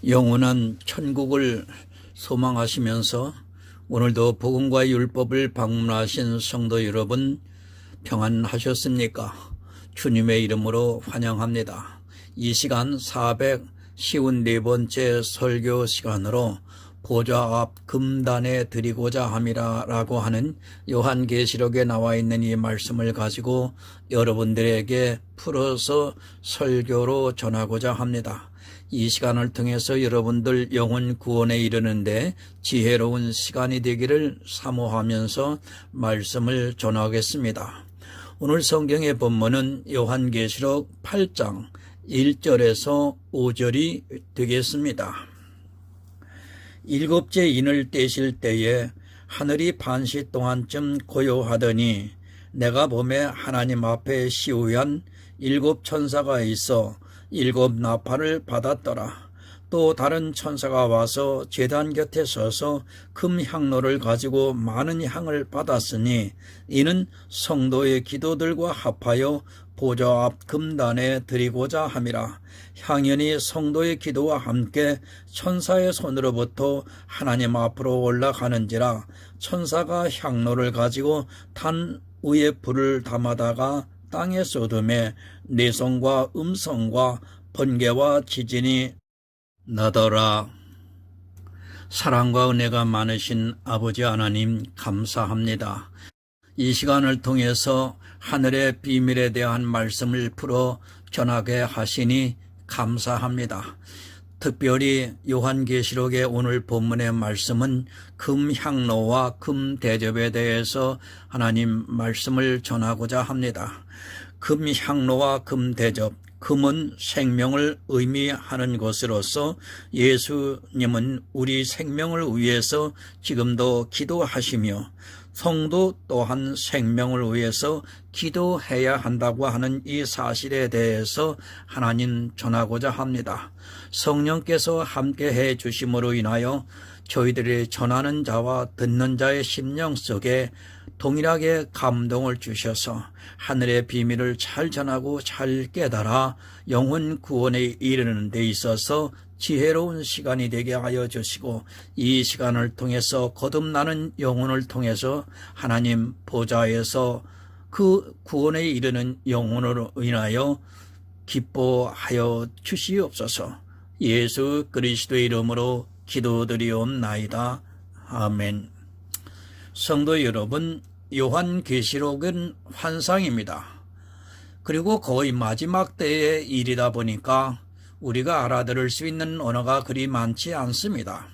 영원한 천국을 소망하시면서 오늘도 복음과 율법을 방문하신 성도 여러분 평안하셨습니까? 주님의 이름으로 환영합니다. 이 시간 454번째 설교 시간으로 보좌 앞 금단에 드리고자 함이라 라고 하는 요한계시록에 나와 있는 이 말씀을 가지고 여러분들에게 풀어서 설교로 전하고자 합니다. 이 시간을 통해서 여러분들 영혼 구원에 이르는데 지혜로운 시간이 되기를 사모하면서 말씀을 전하겠습니다. 오늘 성경의 본문은 요한계시록 8장 1절에서 5절이 되겠습니다. 일곱째 인을 떼실 때에 하늘이 반시 동안쯤 고요하더니 내가 보매 하나님 앞에 시우한 일곱 천사가 있어 일곱 나팔을 받았더라. 또 다른 천사가 와서 제단 곁에 서서 금 향로를 가지고 많은 향을 받았으니 이는 성도의 기도들과 합하여 보좌 앞 금단에 드리고자 함이라. 향연이 성도의 기도와 함께 천사의 손으로부터 하나님 앞으로 올라가는지라. 천사가 향로를 가지고 단 위에 불을 담아다가 땅에 쏟음에 내성과 음성과 번개와 지진이 나더라. 사랑과 은혜가 많으신 아버지 하나님 감사합니다. 이 시간을 통해서 하늘의 비밀에 대한 말씀을 풀어 전하게 하시니 감사합니다. 특별히 요한계시록의 오늘 본문의 말씀은 금향로와 금대접에 대해서 하나님 말씀을 전하고자 합니다. 금향로와 금대접, 금은 생명을 의미하는 것으로서 예수님은 우리 생명을 위해서 지금도 기도하시며 성도 또한 생명을 위해서 기도해야 한다고 하는 이 사실에 대해서 하나님 전하고자 합니다. 성령께서 함께해 주심으로 인하여 저희들이 전하는 자와 듣는 자의 심령 속에 동일하게 감동을 주셔서 하늘의 비밀을 잘 전하고 잘 깨달아 영혼 구원에 이르는 데 있어서 지혜로운 시간이 되게 하여 주시고 이 시간을 통해서 거듭나는 영혼을 통해서 하나님 보좌에서 그 구원에 이르는 영혼으로 인하여 기뻐하여 주시옵소서. 예수 그리스도의 이름으로 기도드리옵나이다. 아멘. 성도 여러분, 요한계시록은 환상입니다. 그리고 거의 마지막 때의 일이다 보니까 우리가 알아들을 수 있는 언어가 그리 많지 않습니다.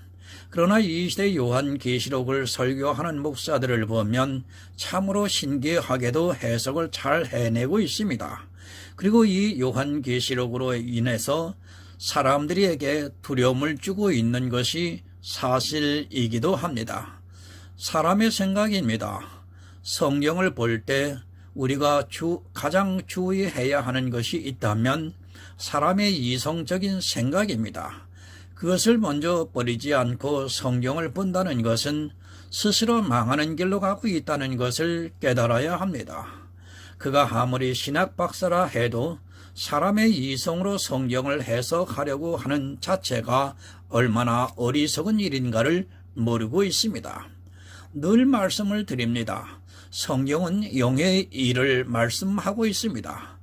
그러나 이 시대 요한계시록을 설교하는 목사들을 보면 참으로 신기하게도 해석을 잘 해내고 있습니다. 그리고 이 요한계시록으로 인해서 사람들에게 두려움을 주고 있는 것이 사실이기도 합니다. 사람의 생각입니다. 성경을 볼 때 우리가 가장 주의해야 하는 것이 있다면 사람의 이성적인 생각입니다. 그것을 먼저 버리지 않고 성경을 본다는 것은 스스로 망하는 길로 가고 있다는 것을 깨달아야 합니다. 그가 아무리 신학 박사라 해도 사람의 이성으로 성경을 해석하려고 하는 자체가 얼마나 어리석은 일인가를 모르고 있습니다. 늘 말씀을 드립니다. 성경은 영의 일을 말씀하고 있습니다.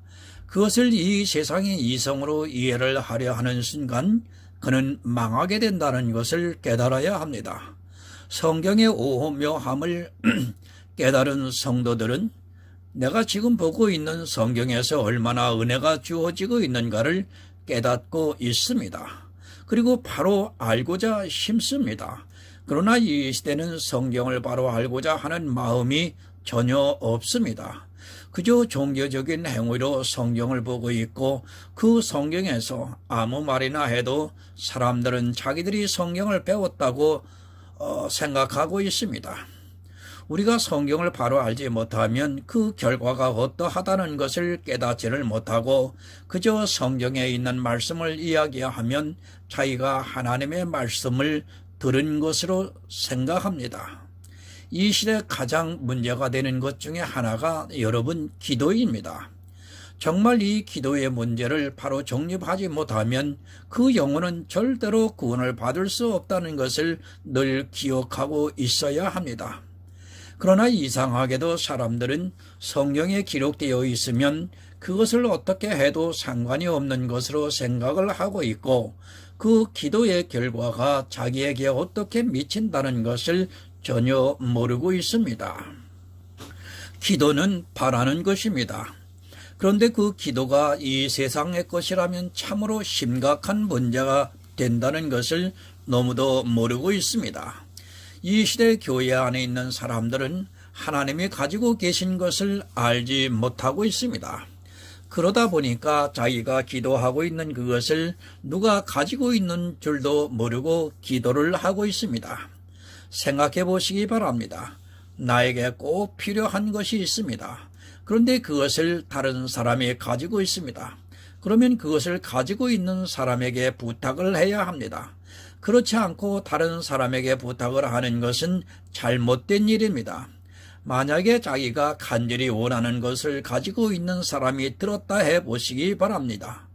그것을 이 세상의 이성으로 이해를 하려 하는 순간 그는 망하게 된다는 것을 깨달아야 합니다. 성경의 오묘함을 깨달은 성도들은 내가 지금 보고 있는 성경에서 얼마나 은혜가 주어지고 있는가를 깨닫고 있습니다. 그리고 바로 알고자 힘씁니다. 그러나 이 시대는 성경을 바로 알고자 하는 마음이 전혀 없습니다. 그저 종교적인 행위로 성경을 보고 있고 그 성경에서 아무 말이나 해도 사람들은 자기들이 성경을 배웠다고 생각하고 있습니다. 우리가 성경을 바로 알지 못하면 그 결과가 어떠하다는 것을 깨닫지를 못하고 그저 성경에 있는 말씀을 이야기하면 자기가 하나님의 말씀을 들은 것으로 생각합니다. 이 시대 가장 문제가 되는 것 중에 하나가 여러분 기도입니다. 정말 이 기도의 문제를 바로 정립하지 못하면 그 영혼은 절대로 구원을 받을 수 없다는 것을 늘 기억하고 있어야 합니다. 그러나 이상하게도 사람들은 성경에 기록되어 있으면 그것을 어떻게 해도 상관이 없는 것으로 생각을 하고 있고 그 기도의 결과가 자기에게 어떻게 미친다는 것을 전혀 모르고 있습니다. 기도는 바라는 것입니다. 그런데 그 기도가 이 세상의 것이라면 참으로 심각한 문제가 된다는 것을 너무도 모르고 있습니다. 이 시대 교회 안에 있는 사람들은 하나님이 가지고 계신 것을 알지 못하고 있습니다. 그러다 보니까 자기가 기도하고 있는 그것을 누가 가지고 있는 줄도 모르고 기도를 하고 있습니다. 생각해 보시기 바랍니다. 나에게 꼭 필요한 것이 있습니다. 그런데 그것을 다른 사람이 가지고 있습니다. 그러면 그것을 가지고 있는 사람에게 부탁을 해야 합니다. 그렇지 않고 다른 사람에게 부탁을 하는 것은 잘못된 일입니다. 만약에 자기가 간절히 원하는 것을 가지고 있는 사람이 들었다 해보시기 바랍니다.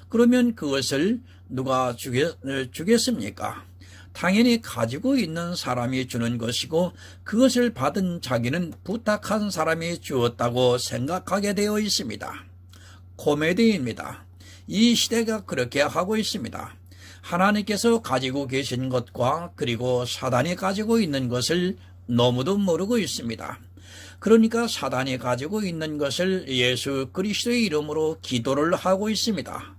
그러면 그것을 누가 주겠습니까? 당연히 가지고 있는 사람이 주는 것이고 그것을 받은 자기는 부탁한 사람이 주었다고 생각하게 되어 있습니다. 코미디입니다. 이 시대가 그렇게 하고 있습니다. 하나님께서 가지고 계신 것과 그리고 사단이 가지고 있는 것을 너무도 모르고 있습니다. 그러니까 사단이 가지고 있는 것을 예수 그리스도의 이름으로 기도를 하고 있습니다.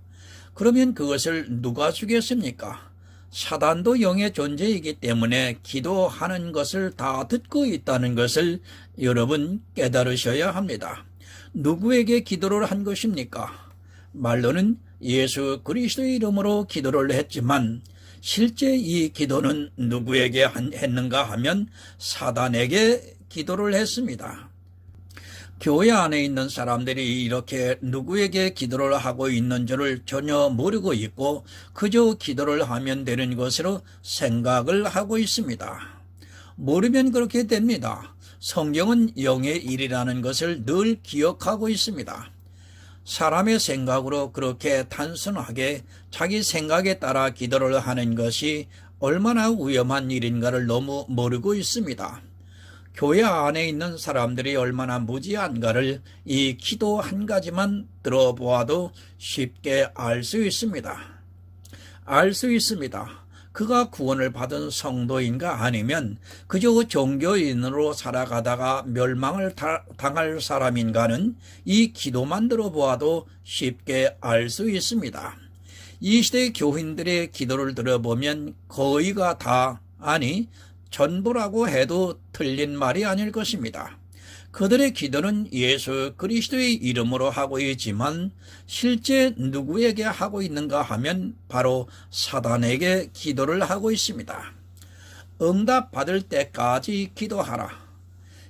그러면 그것을 누가 주겠습니까? 사단도 영의 존재이기 때문에 기도하는 것을 다 듣고 있다는 것을 여러분 깨달으셔야 합니다. 누구에게 기도를 한 것입니까? 말로는 예수 그리스도의 이름으로 기도를 했지만 실제 이 기도는 누구에게 했는가 하면 사단에게 기도를 했습니다. 교회 안에 있는 사람들이 이렇게 누구에게 기도를 하고 있는 줄을 전혀 모르고 있고 그저 기도를 하면 되는 것으로 생각을 하고 있습니다. 모르면 그렇게 됩니다. 성경은 영의 일이라는 것을 늘 기억하고 있습니다. 사람의 생각으로 그렇게 단순하게 자기 생각에 따라 기도를 하는 것이 얼마나 위험한 일인가를 너무 모르고 있습니다. 교회 안에 있는 사람들이 얼마나 무지한가를 이 기도 한 가지만 들어보아도 쉽게 알 수 있습니다. 알 수 있습니다. 그가 구원을 받은 성도인가 아니면 그저 종교인으로 살아가다가 멸망을 당할 사람인가는 이 기도만 들어보아도 쉽게 알 수 있습니다. 이 시대 교인들의 기도를 들어보면 거의가 다, 아니 전부라고 해도 틀린 말이 아닐 것입니다. 그들의 기도는 예수 그리스도의 이름으로 하고 있지만 실제 누구에게 하고 있는가 하면 바로 사단에게 기도를 하고 있습니다. 응답 받을 때까지 기도하라.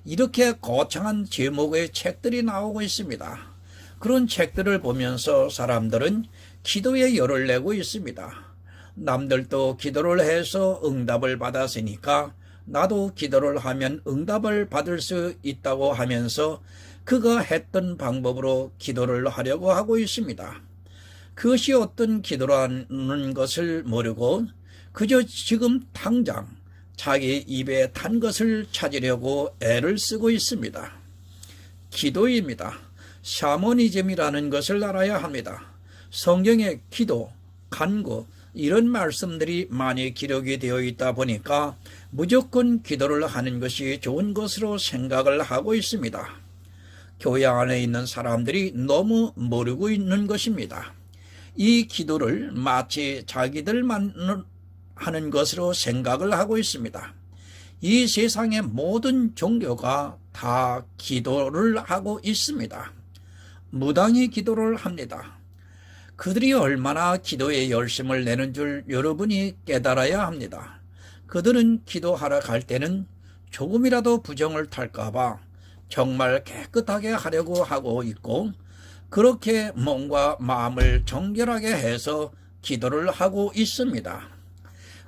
이렇게 거창한 제목의 책들이 나오고 있습니다. 그런 책들을 보면서 사람들은 기도에 열을 내고 있습니다. 남들도 기도를 해서 응답을 받았으니까 나도 기도를 하면 응답을 받을 수 있다고 하면서 그가 했던 방법으로 기도를 하려고 하고 있습니다. 그것이 어떤 기도라는 것을 모르고 그저 지금 당장 자기 입에 탄 것을 찾으려고 애를 쓰고 있습니다. 기도입니다. 샤머니즘이라는 것을 알아야 합니다. 성경에 기도, 간구 이런 말씀들이 많이 기록이 되어 있다 보니까 무조건 기도를 하는 것이 좋은 것으로 생각을 하고 있습니다. 교회 안에 있는 사람들이 너무 모르고 있는 것입니다. 이 기도를 마치 자기들만 하는 것으로 생각을 하고 있습니다. 이 세상의 모든 종교가 다 기도를 하고 있습니다. 무당이 기도를 합니다. 그들이 얼마나 기도에 열심을 내는 줄 여러분이 깨달아야 합니다. 그들은 기도하러 갈 때는 조금이라도 부정을 탈까봐 정말 깨끗하게 하려고 하고 있고 그렇게 몸과 마음을 정결하게 해서 기도를 하고 있습니다.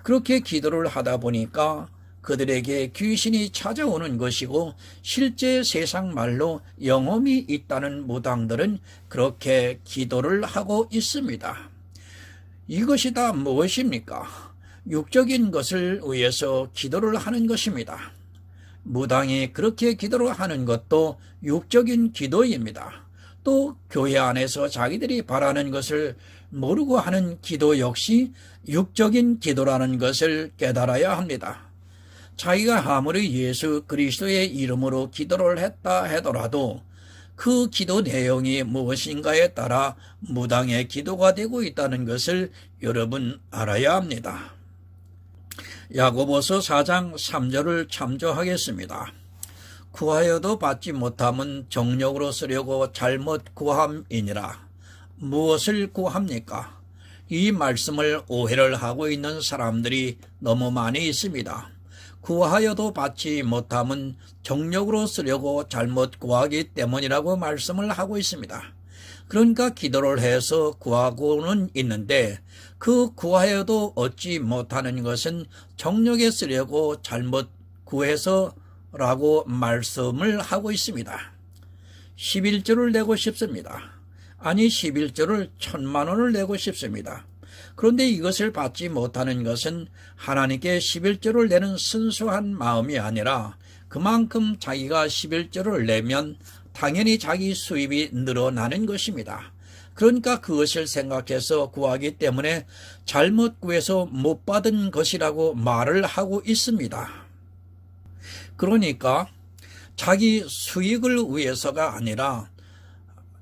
그렇게 기도를 하다 보니까 그들에게 귀신이 찾아오는 것이고 실제 세상 말로 영험이 있다는 무당들은 그렇게 기도를 하고 있습니다. 이것이 다 무엇입니까? 육적인 것을 위해서 기도를 하는 것입니다. 무당이 그렇게 기도를 하는 것도 육적인 기도입니다. 또 교회 안에서 자기들이 바라는 것을 모르고 하는 기도 역시 육적인 기도라는 것을 깨달아야 합니다. 자기가 아무리 예수 그리스도의 이름으로 기도를 했다 하더라도 그 기도 내용이 무엇인가에 따라 무당의 기도가 되고 있다는 것을 여러분 알아야 합니다. 야고보서 4장 3절을 참조하겠습니다. 구하여도 받지 못함은 정욕으로 쓰려고 잘못 구함이니라. 무엇을 구합니까? 이 말씀을 오해를 하고 있는 사람들이 너무 많이 있습니다. 구하여도 받지 못함은 정욕으로 쓰려고 잘못 구하기 때문이라고 말씀을 하고 있습니다. 그러니까 기도를 해서 구하고는 있는데 그 구하여도 얻지 못하는 것은 정욕에 쓰려고 잘못 구해서라고 말씀을 하고 있습니다. 11조를 내고 싶습니다. 아니 11조를 1,000만 원을 내고 싶습니다. 그런데 이것을 받지 못하는 것은 하나님께 11조를 내는 순수한 마음이 아니라 그만큼 자기가 11조를 내면 당연히 자기 수입이 늘어나는 것입니다. 그러니까 그것을 생각해서 구하기 때문에 잘못 구해서 못 받은 것이라고 말을 하고 있습니다. 그러니까 자기 수익을 위해서가 아니라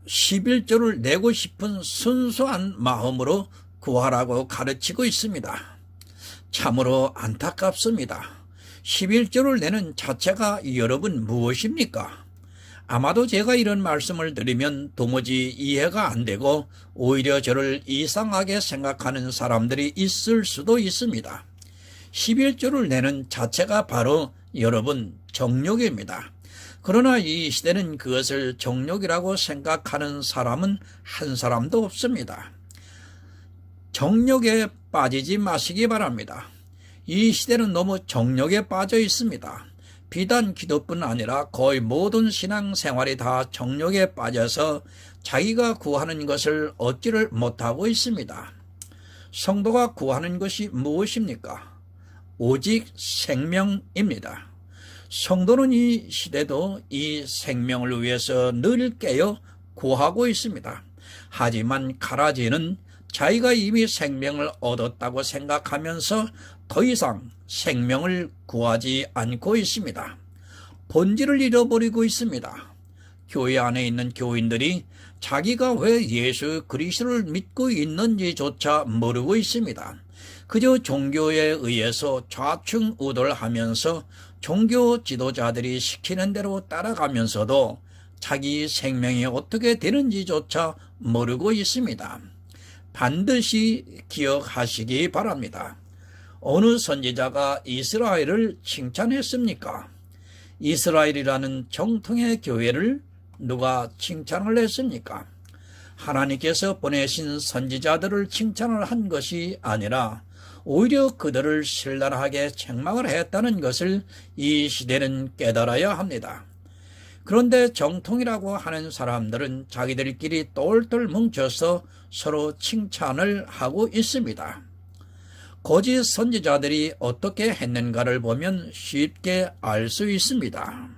11조를 내고 싶은 순수한 마음으로 구하라고 가르치고 있습니다. 참으로 안타깝습니다. 11조를 내는 자체가 여러분 무엇입니까? 아마도 제가 이런 말씀을 드리면 도무지 이해가 안 되고 오히려 저를 이상하게 생각하는 사람들이 있을 수도 있습니다. 11조를 내는 자체가 바로 여러분 정욕입니다. 그러나 이 시대는 그것을 정욕이라고 생각하는 사람은 한 사람도 없습니다. 정욕에 빠지지 마시기 바랍니다. 이 시대는 너무 정욕에 빠져 있습니다. 비단 기도뿐 아니라 거의 모든 신앙생활이 다 정욕에 빠져서 자기가 구하는 것을 얻지를 못하고 있습니다. 성도가 구하는 것이 무엇입니까? 오직 생명입니다. 성도는 이 시대도 이 생명을 위해서 늘 깨어 구하고 있습니다. 하지만 가라지는 자기가 이미 생명을 얻었다고 생각하면서 더 이상 생명을 구하지 않고 있습니다. 본질을 잃어버리고 있습니다. 교회 안에 있는 교인들이 자기가 왜 예수 그리스도를 믿고 있는지조차 모르고 있습니다. 그저 종교에 의해서 좌충우돌 하면서 종교 지도자들이 시키는 대로 따라가면서도 자기 생명이 어떻게 되는지조차 모르고 있습니다. 반드시 기억하시기 바랍니다. 어느 선지자가 이스라엘을 칭찬했습니까? 이스라엘이라는 정통의 교회를 누가 칭찬을 했습니까? 하나님께서 보내신 선지자들을 칭찬을 한 것이 아니라 오히려 그들을 신랄하게 책망을 했다는 것을 이 시대는 깨달아야 합니다. 그런데 정통이라고 하는 사람들은 자기들끼리 똘똘 뭉쳐서 서로 칭찬을 하고 있습니다. 거짓 선지자들이 어떻게 했는가를 보면 쉽게 알 수 있습니다.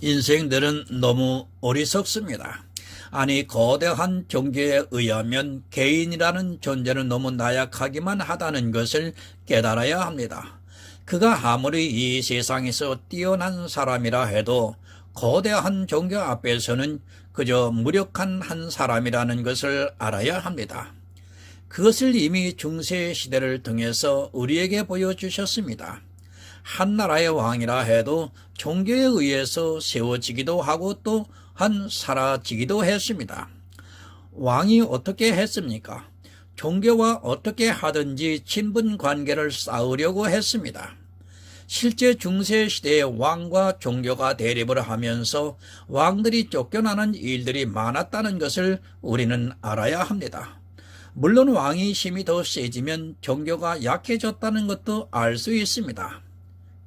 인생들은 너무 어리석습니다. 아니 거대한 종교에 의하면 개인이라는 존재는 너무 나약하기만 하다는 것을 깨달아야 합니다. 그가 아무리 이 세상에서 뛰어난 사람이라 해도 거대한 종교 앞에서는 그저 무력한 한 사람이라는 것을 알아야 합니다. 그것을 이미 중세시대를 통해서 우리에게 보여주셨습니다. 한 나라의 왕이라 해도 종교에 의해서 세워지기도 하고 또한 사라지기도 했습니다. 왕이 어떻게 했습니까? 종교와 어떻게 하든지 친분 관계를 쌓으려고 했습니다. 실제 중세시대의 왕과 종교가 대립을 하면서 왕들이 쫓겨나는 일들이 많았다는 것을 우리는 알아야 합니다. 물론 왕이 힘이 더 세지면 종교가 약해졌다는 것도 알 수 있습니다.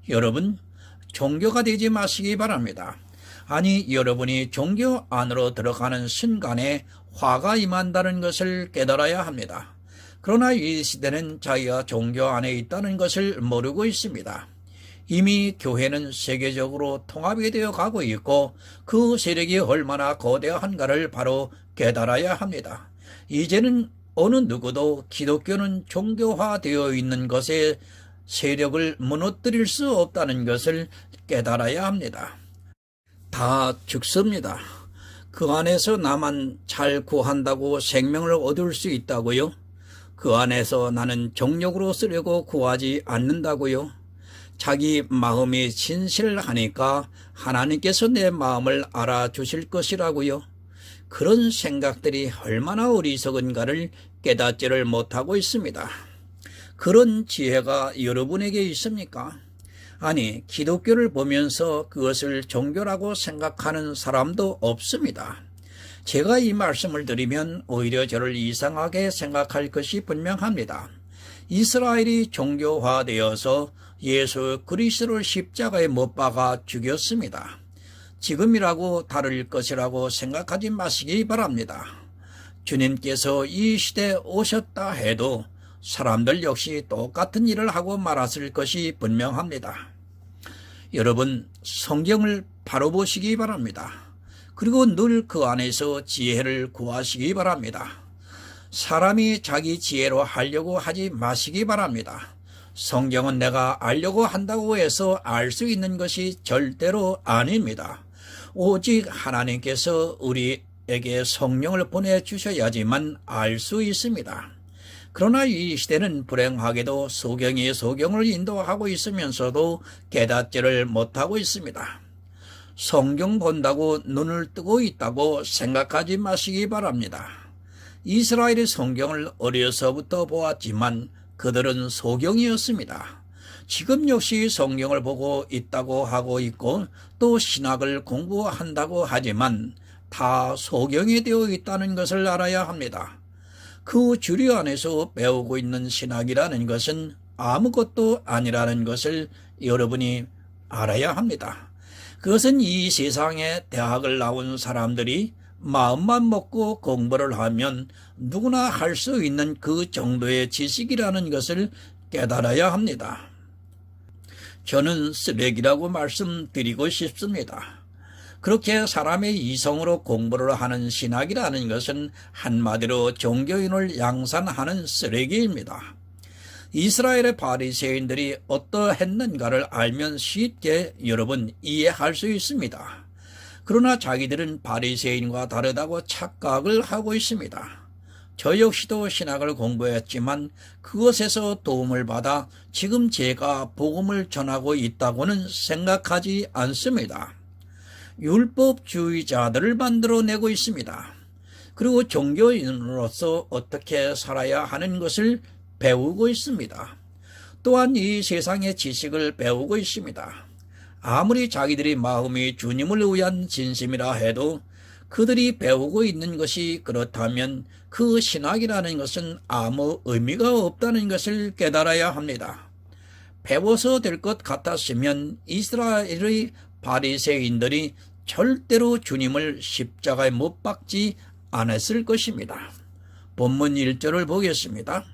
여러분, 종교가 되지 마시기 바랍니다. 아니, 여러분이 종교 안으로 들어가는 순간에 화가 임한다는 것을 깨달아야 합니다. 그러나 이 시대는 자기가 종교 안에 있다는 것을 모르고 있습니다. 이미 교회는 세계적으로 통합이 되어 가고 있고 그 세력이 얼마나 거대한가를 바로 깨달아야 합니다. 이제는 어느 누구도 기독교는 종교화되어 있는 것에 세력을 무너뜨릴 수 없다는 것을 깨달아야 합니다. 다 죽습니다. 그 안에서 나만 잘 구한다고 생명을 얻을 수 있다고요? 그 안에서 나는 정욕으로 쓰려고 구하지 않는다고요? 자기 마음이 진실하니까 하나님께서 내 마음을 알아주실 것이라고요? 그런 생각들이 얼마나 어리석은가를 깨닫지를 못하고 있습니다. 그런 지혜가 여러분에게 있습니까? 아니, 기독교를 보면서 그것을 종교라고 생각하는 사람도 없습니다. 제가 이 말씀을 드리면 오히려 저를 이상하게 생각할 것이 분명합니다. 이스라엘이 종교화되어서 예수 그리스도를 십자가에 못 박아 죽였습니다. 지금이라고 다를 것이라고 생각하지 마시기 바랍니다. 주님께서 이 시대에 오셨다 해도 사람들 역시 똑같은 일을 하고 말았을 것이 분명합니다. 여러분, 성경을 바로 보시기 바랍니다. 그리고 늘 그 안에서 지혜를 구하시기 바랍니다. 사람이 자기 지혜로 하려고 하지 마시기 바랍니다. 성경은 내가 알려고 한다고 해서 알 수 있는 것이 절대로 아닙니다. 오직 하나님께서 우리에게 성령을 보내주셔야지만 알 수 있습니다. 그러나 이 시대는 불행하게도 소경이 소경을 인도하고 있으면서도 깨닫지를 못하고 있습니다. 성경 본다고 눈을 뜨고 있다고 생각하지 마시기 바랍니다. 이스라엘의 성경을 어려서부터 보았지만 그들은 소경이었습니다. 지금 역시 성경을 보고 있다고 하고 있고 또 신학을 공부한다고 하지만 다 소경이 되어 있다는 것을 알아야 합니다. 그 주류 안에서 배우고 있는 신학이라는 것은 아무것도 아니라는 것을 여러분이 알아야 합니다. 그것은 이 세상에 대학을 나온 사람들이 마음만 먹고 공부를 하면 누구나 할 수 있는 그 정도의 지식이라는 것을 깨달아야 합니다. 저는 쓰레기라고 말씀드리고 싶습니다. 그렇게 사람의 이성으로 공부를 하는 신학이라는 것은 한마디로 종교인을 양산하는 쓰레기입니다. 이스라엘의 바리새인들이 어떠했는가를 알면 쉽게 여러분 이해할 수 있습니다. 그러나 자기들은 바리새인과 다르다고 착각을 하고 있습니다. 저 역시도 신학을 공부했지만 그것에서 도움을 받아 지금 제가 복음을 전하고 있다고는 생각하지 않습니다. 율법주의자들을 만들어내고 있습니다. 그리고 종교인으로서 어떻게 살아야 하는 것을 배우고 있습니다. 또한 이 세상의 지식을 배우고 있습니다. 아무리 자기들이 마음이 주님을 위한 진심이라 해도 그들이 배우고 있는 것이 그렇다면 그 신학이라는 것은 아무 의미가 없다는 것을 깨달아야 합니다. 배워서 될 것 같았으면 이스라엘의 바리새인들이 절대로 주님을 십자가에 못 박지 않았을 것입니다. 본문 1절을 보겠습니다.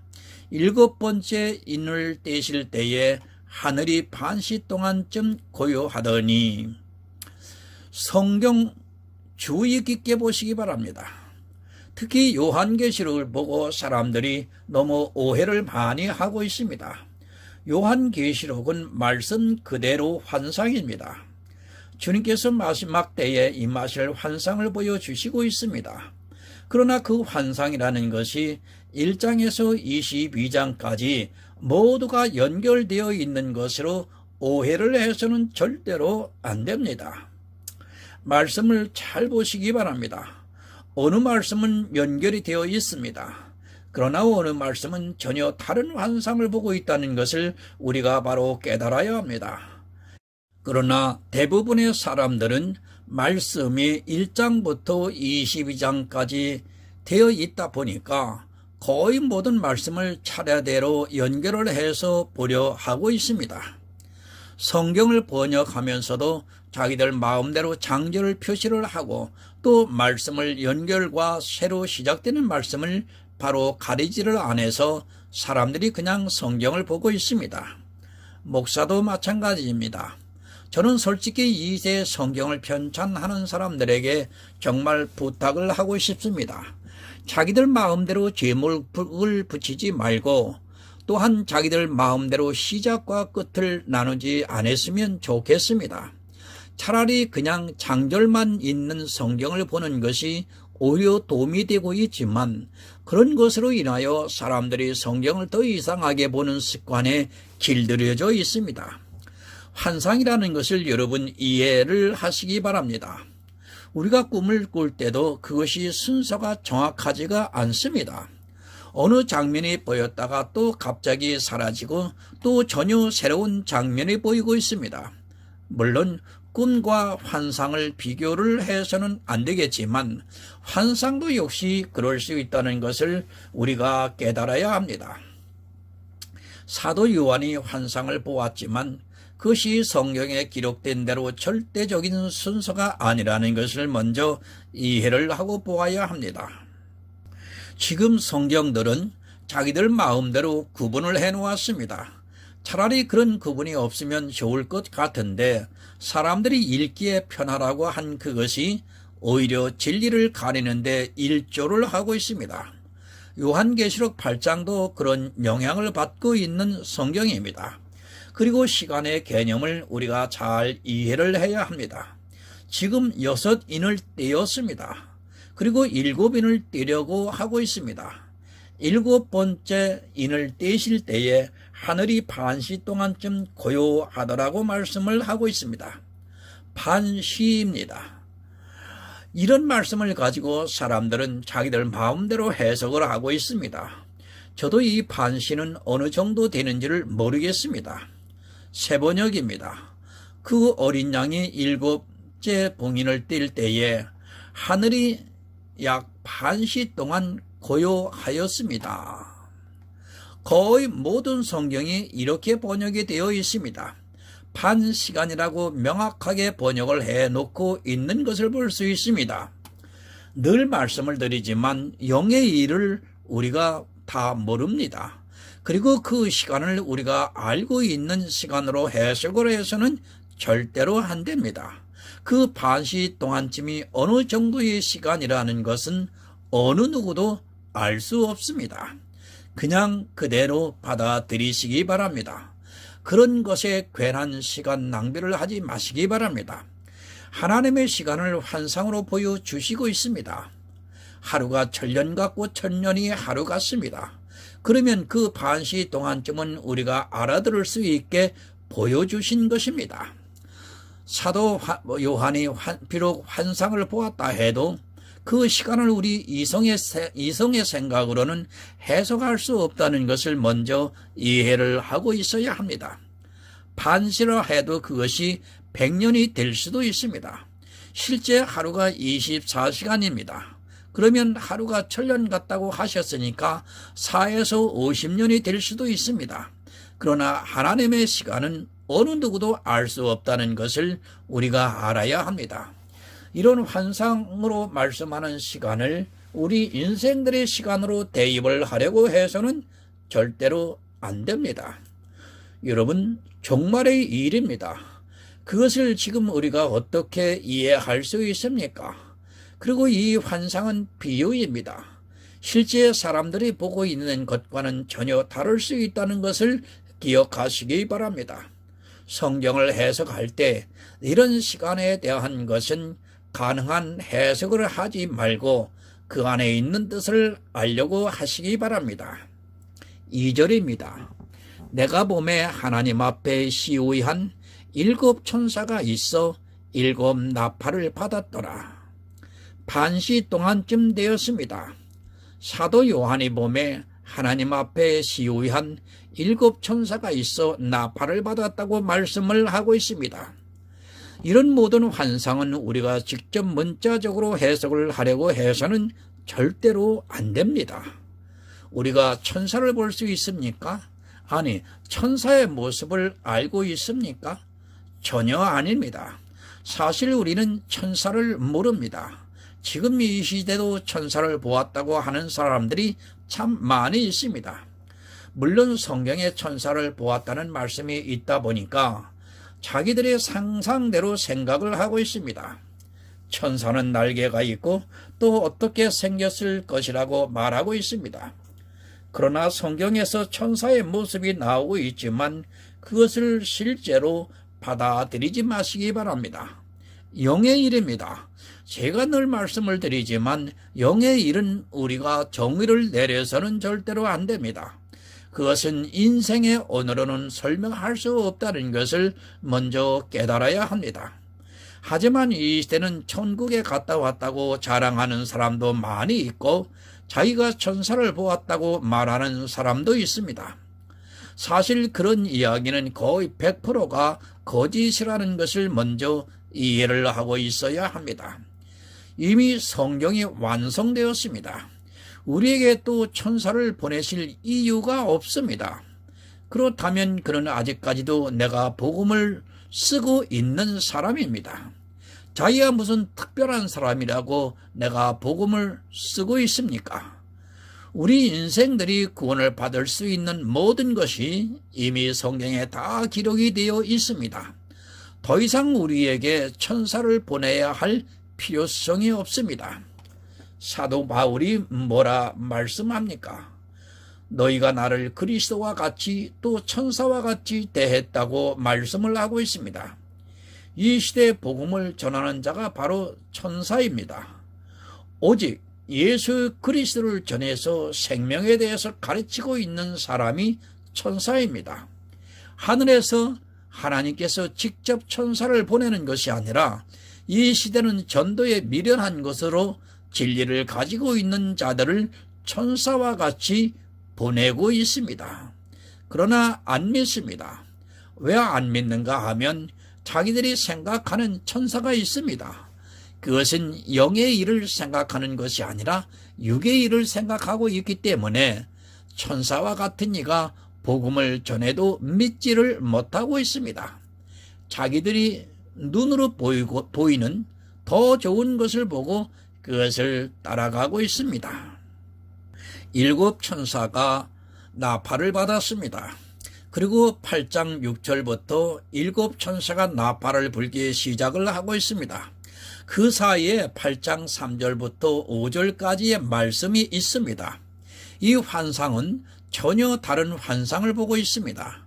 7번째 인을 떼실 때에 하늘이 반시 동안쯤 고요하더니. 성경 주의 깊게 보시기 바랍니다. 특히 요한계시록을 보고 사람들이 너무 오해를 많이 하고 있습니다. 요한계시록은 말씀 그대로 환상입니다. 주님께서 마지막 때에 임하실 환상을 보여주시고 있습니다. 그러나 그 환상이라는 것이 1장에서 22장까지 모두가 연결되어 있는 것으로 오해를 해서는 절대로 안 됩니다. 말씀을 잘 보시기 바랍니다. 어느 말씀은 연결이 되어 있습니다. 그러나 어느 말씀은 전혀 다른 환상을 보고 있다는 것을 우리가 바로 깨달아야 합니다. 그러나 대부분의 사람들은 말씀이 1장부터 22장까지 되어 있다 보니까 거의 모든 말씀을 차례대로 연결을 해서 보려 하고 있습니다. 성경을 번역하면서도 자기들 마음대로 장절을 표시를 하고 또 말씀을 연결과 새로 시작되는 말씀을 바로 가리지를 않아서 사람들이 그냥 성경을 보고 있습니다. 목사도 마찬가지입니다. 저는 솔직히 이 시대의 성경을 편찬하는 사람들에게 정말 부탁을 하고 싶습니다. 자기들 마음대로 제목을 붙이지 말고 또한 자기들 마음대로 시작과 끝을 나누지 않았으면 좋겠습니다. 차라리 그냥 장절만 있는 성경을 보는 것이 오히려 도움이 되고 있지만 그런 것으로 인하여 사람들이 성경을 더 이상하게 보는 습관에 길들여져 있습니다. 환상이라는 것을 여러분 이해를 하시기 바랍니다. 우리가 꿈을 꿀 때도 그것이 순서가 정확하지가 않습니다. 어느 장면이 보였다가 또 갑자기 사라지고 또 전혀 새로운 장면이 보이고 있습니다. 물론 꿈과 환상을 비교를 해서는 안 되겠지만 환상도 역시 그럴 수 있다는 것을 우리가 깨달아야 합니다. 사도 요한이 환상을 보았지만 그것이 성경에 기록된 대로 절대적인 순서가 아니라는 것을 먼저 이해를 하고 보아야 합니다. 지금 성경들은 자기들 마음대로 구분을 해놓았습니다. 차라리 그런 구분이 없으면 좋을 것 같은데 사람들이 읽기에 편하라고 한 그것이 오히려 진리를 가리는데 일조를 하고 있습니다. 요한계시록 8장도 그런 영향을 받고 있는 성경입니다. 그리고 시간의 개념을 우리가 잘 이해를 해야 합니다. 지금 6인을 떼었습니다. 그리고 7인을 떼려고 하고 있습니다. 7번째 인을 떼실 때에 하늘이 반시 동안쯤 고요하더라고 말씀을 하고 있습니다. 반시입니다. 이런 말씀을 가지고 사람들은 자기들 마음대로 해석을 하고 있습니다. 저도 이 반시는 어느 정도 되는지를 모르겠습니다. 세번역입니다. 그 어린 양이 7째 봉인을 뗄 때에 하늘이 약 반시 동안 고요하였습니다. 거의 모든 성경이 이렇게 번역이 되어 있습니다. 반시간이라고 명확하게 번역을 해놓고 있는 것을 볼 수 있습니다. 늘 말씀을 드리지만 영의 일을 우리가 다 모릅니다. 그리고 그 시간을 우리가 알고 있는 시간으로 해석을 해서는 절대로 안 됩니다. 그 반시 동안쯤이 어느 정도의 시간이라는 것은 어느 누구도 알 수 없습니다. 그냥 그대로 받아들이시기 바랍니다. 그런 것에 괜한 시간 낭비를 하지 마시기 바랍니다. 하나님의 시간을 환상으로 보여주시고 있습니다. 하루가 1000년 같고 1000년이 하루 같습니다. 그러면 그 반시 동안쯤은 우리가 알아들을 수 있게 보여주신 것입니다. 사도 요한이 비록 환상을 보았다 해도 그 시간을 우리 이성의 생각으로는 해석할 수 없다는 것을 먼저 이해를 하고 있어야 합니다. 반시라 해도 그것이 100년이 될 수도 있습니다. 실제 하루가 24시간입니다. 그러면 하루가 1000년 같다고 하셨으니까 4에서 50년이 될 수도 있습니다. 그러나 하나님의 시간은 어느 누구도 알 수 없다는 것을 우리가 알아야 합니다. 이런 환상으로 말씀하는 시간을 우리 인생들의 시간으로 대입을 하려고 해서는 절대로 안 됩니다. 여러분, 종말의 일입니다. 그것을 지금 우리가 어떻게 이해할 수 있습니까? 그리고 이 환상은 비유입니다. 실제 사람들이 보고 있는 것과는 전혀 다를 수 있다는 것을 기억하시기 바랍니다. 성경을 해석할 때 이런 시간에 대한 것은 가능한 해석을 하지 말고 그 안에 있는 뜻을 알려고 하시기 바랍니다. 2절입니다. 내가 봄에 하나님 앞에 시위한 7 천사가 있어 7 나팔을 받았더라. 반시 동안쯤 되었습니다. 사도 요한이 봄에 하나님 앞에 시위한 7 천사가 있어 나팔을 받았다고 말씀을 하고 있습니다. 이런 모든 환상은 우리가 직접 문자적으로 해석을 하려고 해서는 절대로 안 됩니다. 우리가 천사를 볼 수 있습니까? 아니, 천사의 모습을 알고 있습니까? 전혀 아닙니다. 사실 우리는 천사를 모릅니다. 지금 이 시대도 천사를 보았다고 하는 사람들이 참 많이 있습니다. 물론 성경에 천사를 보았다는 말씀이 있다 보니까 자기들의 상상대로 생각을 하고 있습니다. 천사는 날개가 있고 또 어떻게 생겼을 것이라고 말하고 있습니다. 그러나 성경에서 천사의 모습이 나오고 있지만 그것을 실제로 받아들이지 마시기 바랍니다. 영의 일입니다. 제가 늘 말씀을 드리지만 영의 일은 우리가 정의를 내려서는 절대로 안 됩니다. 그것은 인생의 언어로는 설명할 수 없다는 것을 먼저 깨달아야 합니다. 하지만 이 시대는 천국에 갔다 왔다고 자랑하는 사람도 많이 있고 자기가 천사를 보았다고 말하는 사람도 있습니다. 사실 그런 이야기는 거의 100%가 거짓이라는 것을 먼저 이해를 하고 있어야 합니다. 이미 성경이 완성되었습니다. 우리에게 또 천사를 보내실 이유가 없습니다. 그렇다면 그는 아직까지도 내가 복음을 쓰고 있는 사람입니다. 자기가 무슨 특별한 사람이라고 내가 복음을 쓰고 있습니까? 우리 인생들이 구원을 받을 수 있는 모든 것이 이미 성경에 다 기록이 되어 있습니다. 더 이상 우리에게 천사를 보내야 할 필요성이 없습니다. 사도 바울이 뭐라 말씀합니까? 너희가 나를 그리스도와 같이 또 천사와 같이 대했다고 말씀을 하고 있습니다. 이 시대의 복음을 전하는 자가 바로 천사입니다. 오직 예수 그리스도를 전해서 생명에 대해서 가르치고 있는 사람이 천사입니다. 하늘에서 하나님께서 직접 천사를 보내는 것이 아니라 이 시대는 전도에 미련한 것으로 진리를 가지고 있는 자들을 천사와 같이 보내고 있습니다. 그러나 안 믿습니다. 왜 안 믿는가 하면 자기들이 생각하는 천사가 있습니다. 그것은 영의 일을 생각하는 것이 아니라 육의 일을 생각하고 있기 때문에 천사와 같은 이가 복음을 전해도 믿지를 못하고 있습니다. 자기들이 눈으로 보이는 더 좋은 것을 보고 그것을 따라가고 있습니다. 7 천사가 나팔을 받았습니다. 그리고 8장 6절부터 7 천사가 나팔을 불기 시작을 하고 있습니다. 그 사이에 8장 3절부터 5절까지의 말씀이 있습니다. 이 환상은 전혀 다른 환상을 보고 있습니다.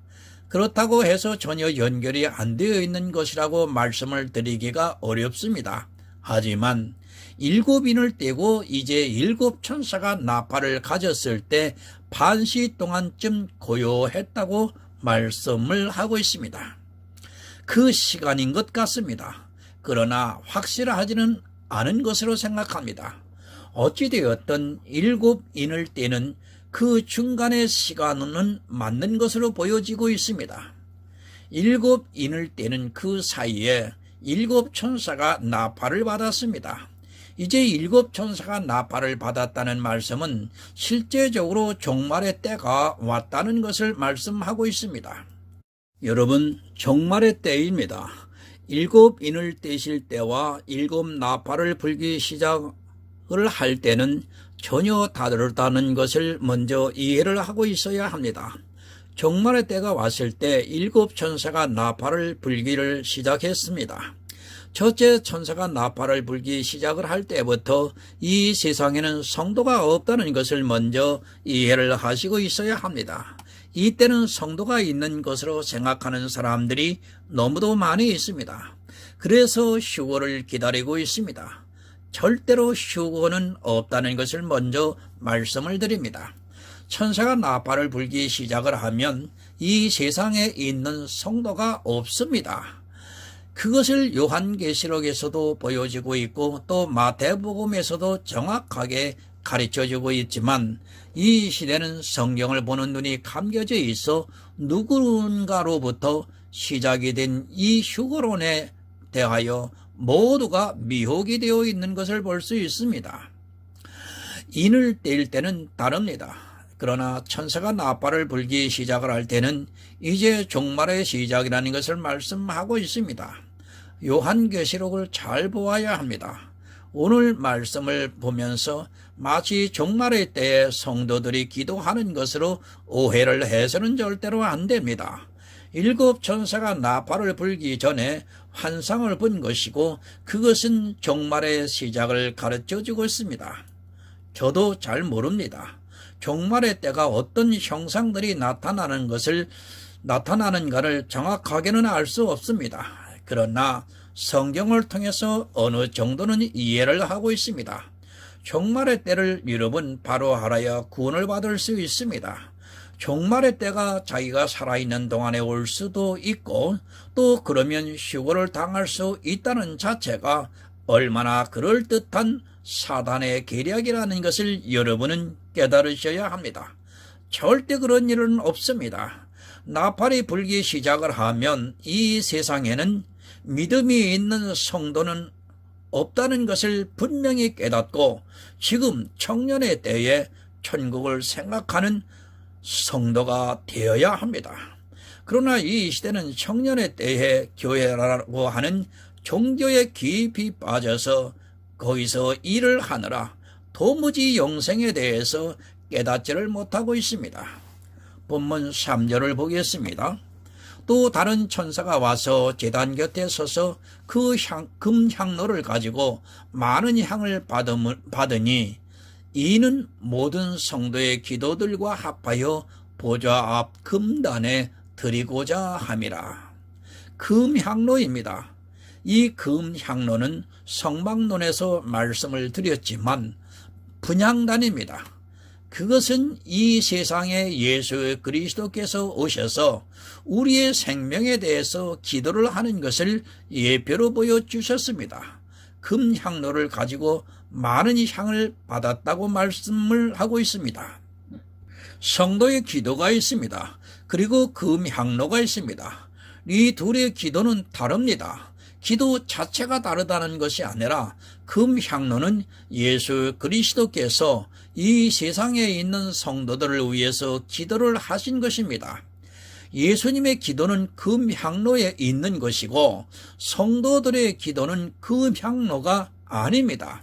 그렇다고 해서 전혀 연결이 안 되어 있는 것이라고 말씀을 드리기가 어렵습니다. 하지만 7인을 떼고 이제 7 천사가 나팔을 가졌을 때 반시 동안쯤 고요했다고 말씀을 하고 있습니다. 그 시간인 것 같습니다. 그러나 확실하지는 않은 것으로 생각합니다. 어찌되었든 7인을 떼는 그 중간의 시간은 맞는 것으로 보여지고 있습니다. 7인을 떼는 그 사이에 7 천사가 나팔을 받았습니다. 이제 7 천사가 나팔을 받았다는 말씀은 실제적으로 종말의 때가 왔다는 것을 말씀하고 있습니다. 여러분, 종말의 때입니다. 7인을 떼실 때와 7 나팔을 불기 시작을 할 때는 전혀 다르다는 것을 먼저 이해를 하고 있어야 합니다. 종말의 때가 왔을 때 7 천사가 나팔을 불기를 시작했습니다. 첫째 천사가 나팔을 불기 시작을 할 때부터 이 세상에는 성도가 없다는 것을 먼저 이해를 하시고 있어야 합니다. 이때는 성도가 있는 것으로 생각하는 사람들이 너무도 많이 있습니다. 그래서 휴거를 기다리고 있습니다. 절대로 휴거는 없다는 것을 먼저 말씀을 드립니다. 천사가 나팔을 불기 시작을 하면 이 세상에 있는 성도가 없습니다. 그것을 요한계시록에서도 보여지고 있고 또 마태복음에서도 정확하게 가르쳐주고 있지만 이 시대는 성경을 보는 눈이 감겨져 있어 누군가로부터 시작이 된 이 휴거론에 대하여 모두가 미혹이 되어 있는 것을 볼 수 있습니다. 인을 뗄 때는 다릅니다. 그러나 천사가 나팔을 불기 시작을 할 때는 이제 종말의 시작이라는 것을 말씀하고 있습니다. 요한계시록을 잘 보아야 합니다. 오늘 말씀을 보면서 마치 종말의 때에 성도들이 기도하는 것으로 오해를 해서는 절대로 안 됩니다. 7 천사가 나팔을 불기 전에 환상을 본 것이고 그것은 종말의 시작을 가르쳐주고 있습니다. 저도 잘 모릅니다. 종말의 때가 어떤 형상들이 나타나는가를 정확하게는 알 수 없습니다. 그러나 성경을 통해서 어느 정도는 이해를 하고 있습니다. 종말의 때를 여러분 바로 알아야 구원을 받을 수 있습니다. 종말의 때가 자기가 살아있는 동안에 올 수도 있고 또 그러면 휴거를 당할 수 있다는 자체가 얼마나 그럴듯한 사단의 계략이라는 것을 여러분은 깨달으셔야 합니다. 절대 그런 일은 없습니다. 나팔이 불기 시작을 하면 이 세상에는 믿음이 있는 성도는 없다는 것을 분명히 깨닫고 지금 청년의 때에 천국을 생각하는 성도가 되어야 합니다. 그러나 이 시대는 청년의 때에 교회라고 하는 종교에 깊이 빠져서 거기서 일을 하느라 도무지 영생에 대해서 깨닫지를 못하고 있습니다. 본문 3절을 보겠습니다. 또 다른 천사가 와서 제단 곁에 서서 그 금향로를 가지고 많은 향을 받으니 이는 모든 성도의 기도들과 합하여 보좌 앞 금단에 드리고자 함이라. 금향로입니다. 이 금향로는 성막론에서 말씀을 드렸지만 분향단입니다. 그것은 이 세상에 예수 그리스도께서 오셔서 우리의 생명에 대해서 기도를 하는 것을 예표로 보여주셨습니다. 금향로를 가지고 많은 향을 받았다고 말씀을 하고 있습니다. 성도의 기도가 있습니다. 그리고 금향로가 있습니다. 이 둘의 기도는 다릅니다. 기도 자체가 다르다는 것이 아니라 금향로는 예수 그리스도께서 이 세상에 있는 성도들을 위해서 기도를 하신 것입니다. 예수님의 기도는 금향로에 있는 것이고 성도들의 기도는 금향로가 아닙니다.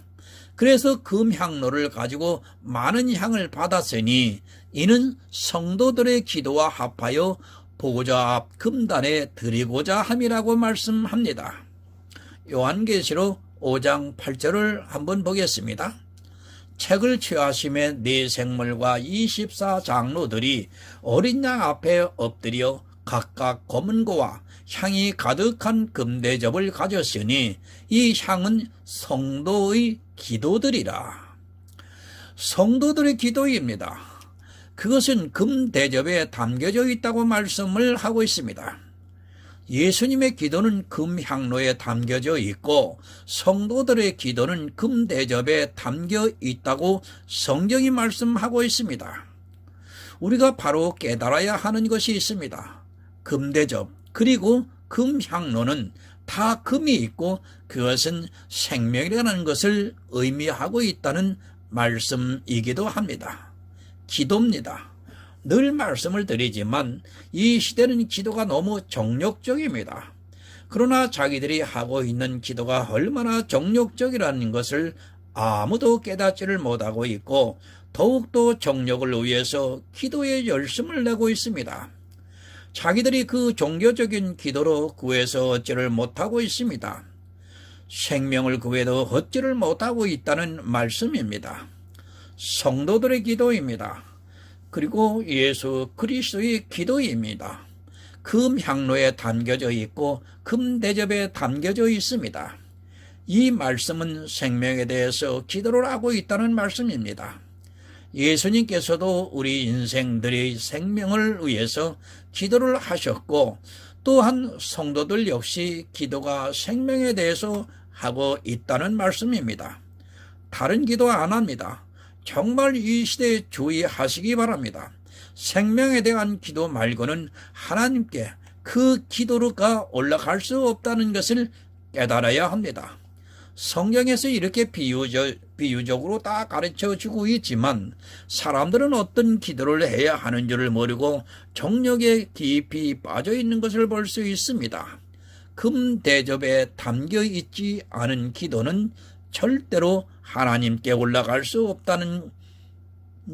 그래서 금향로를 가지고 많은 향을 받았으니 이는 성도들의 기도와 합하여 보좌 앞 금단에 드리고자 함이라고 말씀합니다. 요한계시록 5장 8절을 한번 보겠습니다. 책을 취하심에 네 생물과 24장로들이 어린 양 앞에 엎드려 각각 검은고와 향이 가득한 금대접을 가졌으니 이 향은 성도의 기도들이라. 성도들의 기도입니다. 그것은 금대접에 담겨져 있다고 말씀을 하고 있습니다. 예수님의 기도는 금향로에 담겨져 있고 성도들의 기도는 금대접에 담겨 있다고 성경이 말씀하고 있습니다. 우리가 바로 깨달아야 하는 것이 있습니다. 금대접 그리고 금향로는 다 금이 있고 그것은 생명이라는 것을 의미하고 있다는 말씀이기도 합니다. 기도입니다. 늘 말씀을 드리지만 이 시대는 기도가 너무 정욕적입니다. 그러나 자기들이 하고 있는 기도가 얼마나 정욕적이라는 것을 아무도 깨닫지를 못하고 있고 더욱더 정욕을 위해서 기도에 열심을 내고 있습니다. 자기들이 그 종교적인 기도로 구해서 얻지를 못하고 있습니다. 생명을 구해도 얻지를 못하고 있다는 말씀입니다. 성도들의 기도입니다. 그리고 예수 그리스도의 기도입니다. 금향로에 담겨져 있고 금대접에 담겨져 있습니다. 이 말씀은 생명에 대해서 기도를 하고 있다는 말씀입니다. 예수님께서도 우리 인생들의 생명을 위해서 기도를 하셨고 또한 성도들 역시 기도가 생명에 대해서 하고 있다는 말씀입니다. 다른 기도 안 합니다. 정말 이 시대에 주의하시기 바랍니다. 생명에 대한 기도 말고는 하나님께 그 기도가 올라갈 수 없다는 것을 깨달아야 합니다. 성경에서 이렇게 비유적으로 다 가르쳐 주고 있지만 사람들은 어떤 기도를 해야 하는 줄을 모르고 정욕에 깊이 빠져 있는 것을 볼 수 있습니다. 금 대접에 담겨 있지 않은 기도는 절대로 하나님께 올라갈 수 없다는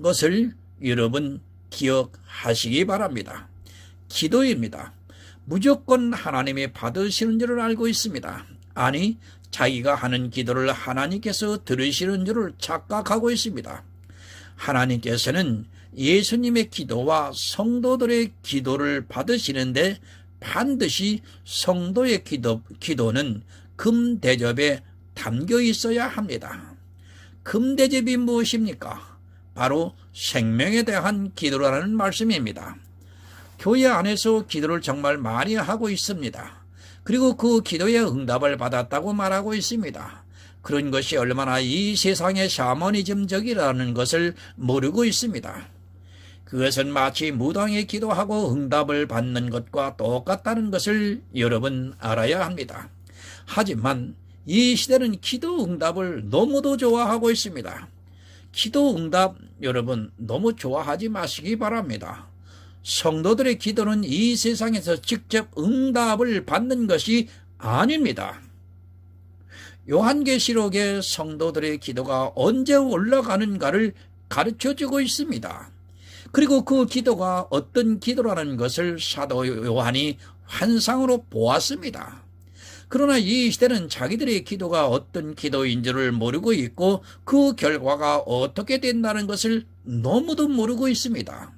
것을 여러분 기억하시기 바랍니다. 기도입니다. 무조건 하나님이 받으시는 줄을 알고 있습니다. 아니, 자기가 하는 기도를 하나님께서 들으시는 줄을 착각하고 있습니다. 하나님께서는 예수님의 기도와 성도들의 기도를 받으시는데 반드시 성도의 기도는 금대접에 담겨 있어야 합니다. 금대접이 무엇입니까? 바로 생명에 대한 기도라는 말씀입니다. 교회 안에서 기도를 정말 많이 하고 있습니다. 그리고 그 기도의 응답을 받았다고 말하고 있습니다. 그런 것이 얼마나 이 세상의 샤머니즘적이라는 것을 모르고 있습니다. 그것은 마치 무당이 기도하고 응답을 받는 것과 똑같다는 것을 여러분 알아야 합니다. 하지만 이 시대는 기도 응답을 너무도 좋아하고 있습니다. 기도 응답 여러분 너무 좋아하지 마시기 바랍니다. 성도들의 기도는 이 세상에서 직접 응답을 받는 것이 아닙니다. 요한계시록에 성도들의 기도가 언제 올라가는가를 가르쳐주고 있습니다. 그리고 그 기도가 어떤 기도라는 것을 사도 요한이 환상으로 보았습니다. 그러나 이 시대는 자기들의 기도가 어떤 기도인 줄을 모르고 있고 그 결과가 어떻게 된다는 것을 너무도 모르고 있습니다.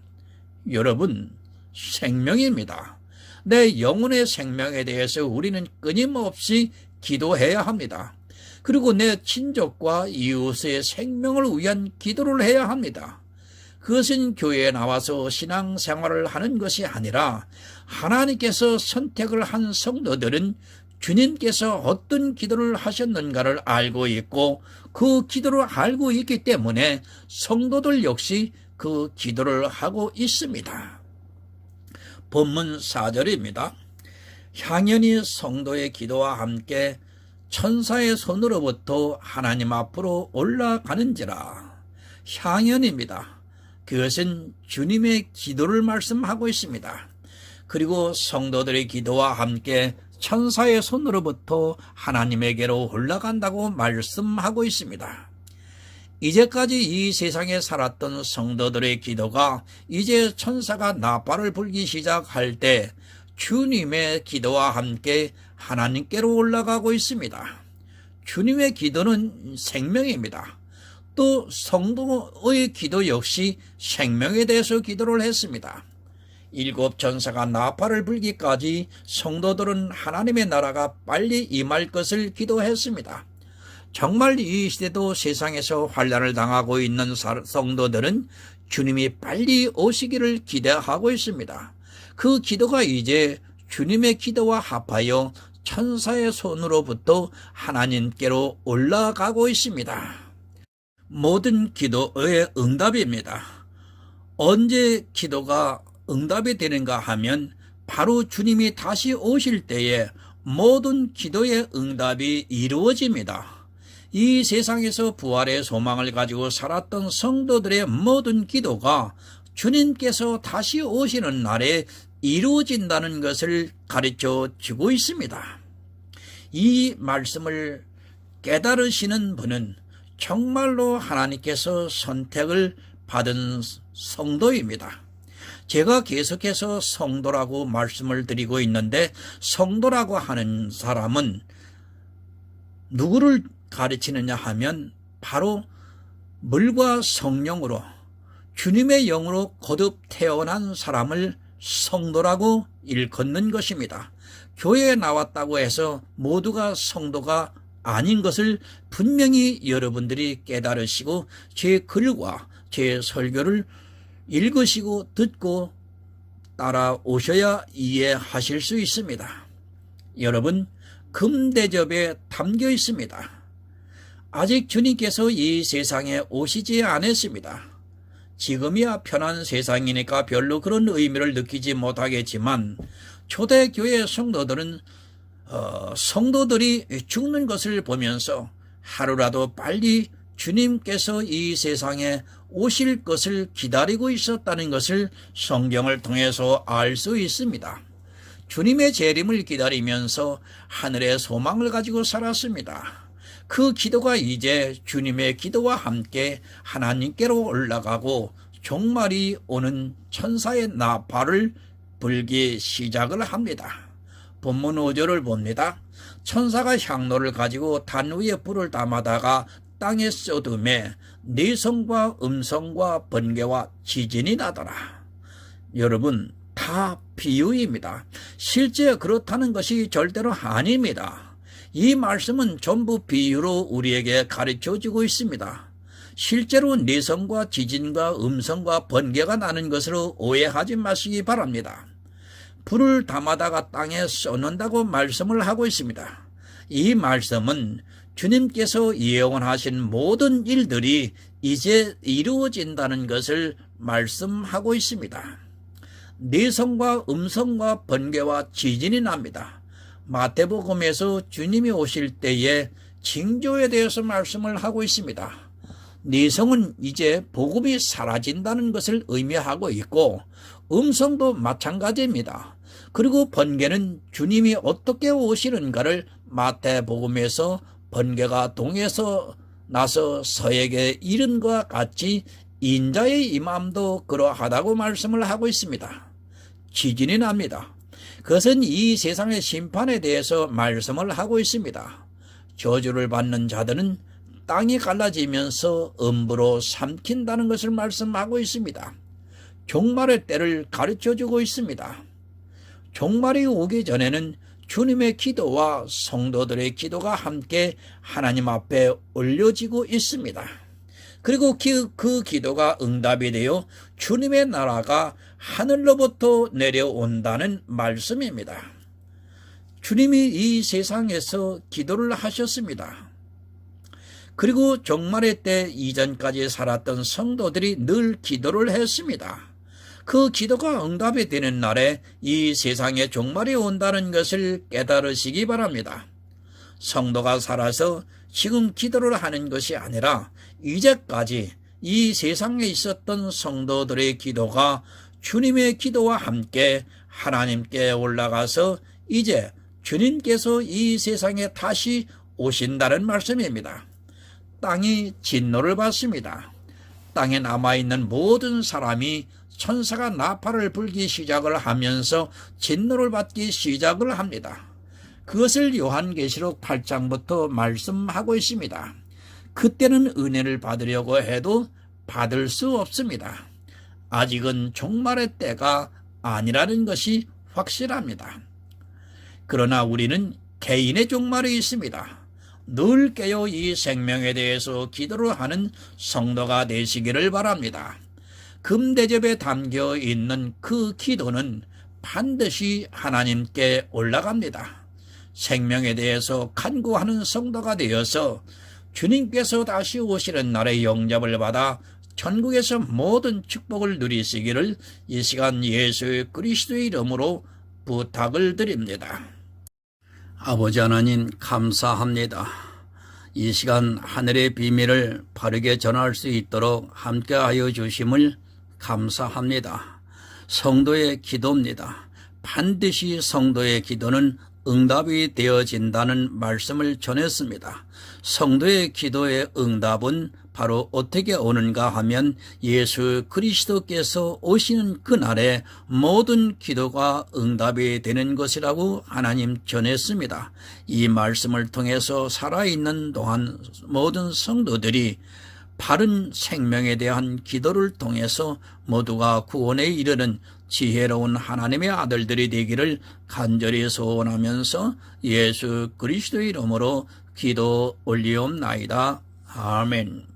여러분, 생명입니다. 내 영혼의 생명에 대해서 우리는 끊임없이 기도해야 합니다. 그리고 내 친족과 이웃의 생명을 위한 기도를 해야 합니다. 그것은 교회에 나와서 신앙생활을 하는 것이 아니라 하나님께서 선택을 한 성도들은 주님께서 어떤 기도를 하셨는가를 알고 있고 그 기도를 알고 있기 때문에 성도들 역시 그 기도를 하고 있습니다. 본문 4절입니다. 향연이 성도의 기도와 함께 천사의 손으로부터 하나님 앞으로 올라가는지라. 향연입니다. 그것은 주님의 기도를 말씀하고 있습니다. 그리고 성도들의 기도와 함께 천사의 손으로부터 하나님에게로 올라간다고 말씀하고 있습니다. 이제까지 이 세상에 살았던 성도들의 기도가 이제 천사가 나팔을 불기 시작할 때 주님의 기도와 함께 하나님께로 올라가고 있습니다. 주님의 기도는 생명입니다. 또 성도의 기도 역시 생명에 대해서 기도를 했습니다. 7 천사가 나팔을 불기까지 성도들은 하나님의 나라가 빨리 임할 것을 기도했습니다. 정말 이 시대도 세상에서 환난을 당하고 있는 성도들은 주님이 빨리 오시기를 기대하고 있습니다. 그 기도가 이제 주님의 기도와 합하여 천사의 손으로부터 하나님께로 올라가고 있습니다. 모든 기도의 응답입니다. 언제 기도가 응답이 되는가 하면 바로 주님이 다시 오실 때에 모든 기도의 응답이 이루어집니다. 이 세상에서 부활의 소망을 가지고 살았던 성도들의 모든 기도가 주님께서 다시 오시는 날에 이루어진다는 것을 가르쳐 주고 있습니다. 이 말씀을 깨달으시는 분은 정말로 하나님께서 선택을 받은 성도입니다. 제가 계속해서 성도라고 말씀을 드리고 있는데 성도라고 하는 사람은 누구를 가르치느냐 하면 바로 물과 성령으로 주님의 영으로 거듭 태어난 사람을 성도라고 일컫는 것입니다. 교회에 나왔다고 해서 모두가 성도가 아닌 것을 분명히 여러분들이 깨달으시고 제 글과 제 설교를 읽으시고 듣고 따라오셔야 이해하실 수 있습니다. 여러분, 금대접에 담겨 있습니다. 아직 주님께서 이 세상에 오시지 않았습니다. 지금이야 편한 세상이니까 별로 그런 의미를 느끼지 못하겠지만 초대교회 성도들은 성도들이 죽는 것을 보면서 하루라도 빨리 주님께서 이 세상에 오실 것을 기다리고 있었다는 것을 성경을 통해서 알 수 있습니다. 주님의 재림을 기다리면서 하늘의 소망을 가지고 살았습니다. 그 기도가 이제 주님의 기도와 함께 하나님께로 올라가고 종말이 오는 천사의 나팔을 불기 시작을 합니다. 본문 5절을 봅니다. 천사가 향로를 가지고 단 위에 불을 담아다가 땅에 쏟음에 내성과 음성과 번개와 지진이 나더라. 여러분, 다 비유입니다. 실제 그렇다는 것이 절대로 아닙니다. 이 말씀은 전부 비유로 우리에게 가르쳐주고 있습니다. 실제로 내성과 지진과 음성과 번개가 나는 것으로 오해하지 마시기 바랍니다. 불을 담아다가 땅에 쏟는다고 말씀을 하고 있습니다. 이 말씀은 주님께서 예언하신 모든 일들이 이제 이루어진다는 것을 말씀하고 있습니다. 내성과 음성과 번개와 지진이 납니다. 마태복음에서 주님이 오실 때에 징조에 대해서 말씀을 하고 있습니다. 내성은 이제 복음이 사라진다는 것을 의미하고 있고 음성도 마찬가지입니다. 그리고 번개는 주님이 어떻게 오시는가를 마태복음에서 번개가 동에서 나서 서에게 이른 것과 같이 인자의 임함도 그러하다고 말씀을 하고 있습니다. 지진이 납니다. 그것은 이 세상의 심판에 대해서 말씀을 하고 있습니다. 저주를 받는 자들은 땅이 갈라지면서 음부로 삼킨다는 것을 말씀하고 있습니다. 종말의 때를 가르쳐주고 있습니다. 종말이 오기 전에는 주님의 기도와 성도들의 기도가 함께 하나님 앞에 올려지고 있습니다. 그리고 그 기도가 응답이 되어 주님의 나라가 하늘로부터 내려온다는 말씀입니다. 주님이 이 세상에서 기도를 하셨습니다. 그리고 종말의 때 이전까지 살았던 성도들이 늘 기도를 했습니다. 그 기도가 응답이 되는 날에 이 세상에 종말이 온다는 것을 깨달으시기 바랍니다. 성도가 살아서 지금 기도를 하는 것이 아니라 이제까지 이 세상에 있었던 성도들의 기도가 주님의 기도와 함께 하나님께 올라가서 이제 주님께서 이 세상에 다시 오신다는 말씀입니다. 땅이 진노를 받습니다. 땅에 남아있는 모든 사람이 천사가 나팔을 불기 시작을 하면서 진노를 받기 시작을 합니다. 그것을 요한계시록 8장부터 말씀하고 있습니다. 그때는 은혜를 받으려고 해도 받을 수 없습니다. 아직은 종말의 때가 아니라는 것이 확실합니다. 그러나 우리는 개인의 종말이 있습니다. 늘 깨어 이 생명에 대해서 기도를 하는 성도가 되시기를 바랍니다. 금대접에 담겨 있는 그 기도는 반드시 하나님께 올라갑니다. 생명에 대해서 간구하는 성도가 되어서 주님께서 다시 오시는 날의 영접을 받아 천국에서 모든 축복을 누리시기를 이 시간 예수 그리스도의 이름으로 부탁을 드립니다. 아버지 하나님 감사합니다. 이 시간 하늘의 비밀을 바르게 전할 수 있도록 함께하여 주심을 감사합니다. 성도의 기도입니다. 반드시 성도의 기도는 응답이 되어진다는 말씀을 전했습니다. 성도의 기도의 응답은 바로 어떻게 오는가 하면 예수 그리스도께서 오시는 그날에 모든 기도가 응답이 되는 것이라고 하나님 전했습니다. 이 말씀을 통해서 살아있는 동안 모든 성도들이 바른 생명에 대한 기도를 통해서 모두가 구원에 이르는 지혜로운 하나님의 아들들이 되기를 간절히 소원하면서 예수 그리스도의 이름으로 기도 올리옵나이다. 아멘.